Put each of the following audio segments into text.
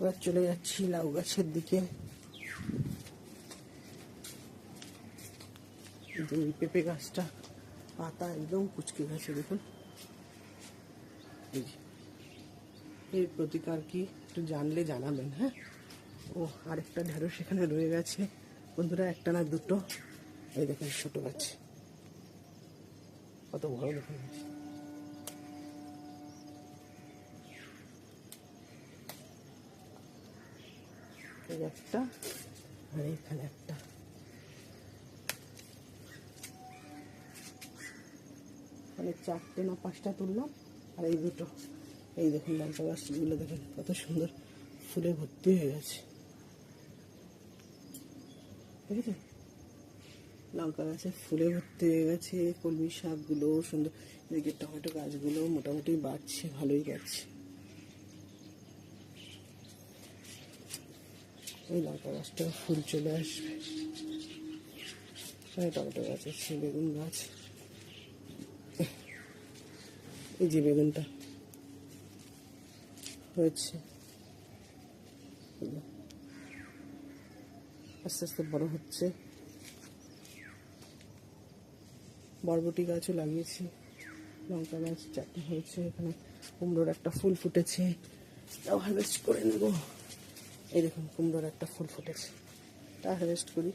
এবার চলে যাচ্ছি লাউ গাছের দিকে। এই পেঁপে গাছটা পাতা একদম কুচকে গেছে দেখুন। এর প্রতিকার কি একটু জানলে জানাবেন। হ্যাঁ, ও আরেকটা ঢেঁড়স এখানে রয়ে গেছে বন্ধুরা, একটা না দুটো। এই দেখুন ছোট গাছ, কত বড় দেখুন। এই একটা আর এখানে একটা। মানে 4টে না 5টা তুললাম, আর এই দুটো। এই দেখুন লঙ্কা গাছগুলো দেখুন কত সুন্দর ফুলে ভর্তি হয়ে গেছে, দেখেছেন? লঙ্কা গাছে ফুলে ভর্তি হয়ে গেছে। কলমি শাকগুলো সুন্দর। এদিকে টমেটো গাছগুলো মোটামুটি বাড়ছে, ভালোই বাড়ছে। এই লঙ্কা গাছটা ফুল চলে আসবে। টমেটো গাছ আছে, বেগুন গাছ, এই যে বেগুনটা হয়েছে, আস্তে আস্তে বড় হচ্ছে। বরবটি গাছও লাগিয়েছি, লঙ্কা গাছ 4টে হয়েছে। এখানে কুমড়োর একটা ফুল ফুটেছে, তাও হারভেস্ট করে নেব। এই দেখুন কুমড়োর একটা ফুল ফুটেছে, তা হারভেস্ট করি।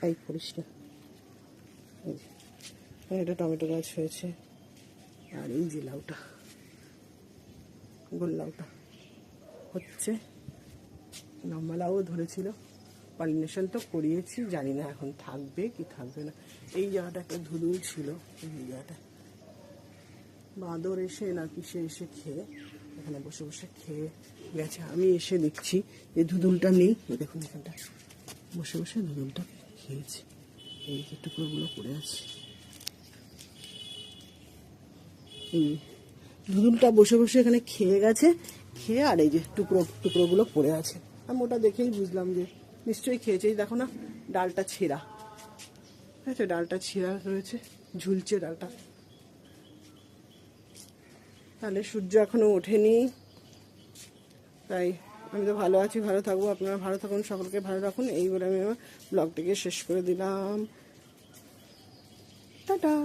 এই করিস না। এটা টমেটো গাছ হয়েছে। আর এই যে লাউটা, গোল লাউটা হচ্ছে। লম্বা লাউও ধরেছিল, পলিনেশন তো করিয়েছি, জানি না এখন থাকবে কি থাকবে না। এই জায়গাটা একটা ধুধুল ছিল, এই জায়গাটা বাঁদর এসে না কিসে এসে খেয়ে এখানে বসে বসে খেয়ে গেছে। আমি এসে দেখছি যে ধুধুলটা নেই। দেখুন এখানটা বসে বসে ধুধুলটা খেয়েছে। এই যে টুকরোগুলো পড়ে আছে, এই ধুধুলটা বসে বসে এখানে খেয়ে গেছে, খেয়ে আর এই যে টুকরোগুলো পড়ে আছে। আমি ওটা দেখেই বুঝলাম যে নিশ্চয়ই খেয়েছে। এই দেখো না, ডালটা ছেঁড়া, ঠিক আছে? ডালটা ছেঁড়া রয়েছে, ঝুলছে ডালটা। তাহলে সূর্য এখনো ওঠেনি, তাই আমি তো ভালো আছি, ভালো থাকবো। আপনারা ভালো থাকুন, সকলকে ভালো রাখুন। এই বলে আমি আমার ব্লগটিকে শেষ করে দিলাম। টাটা।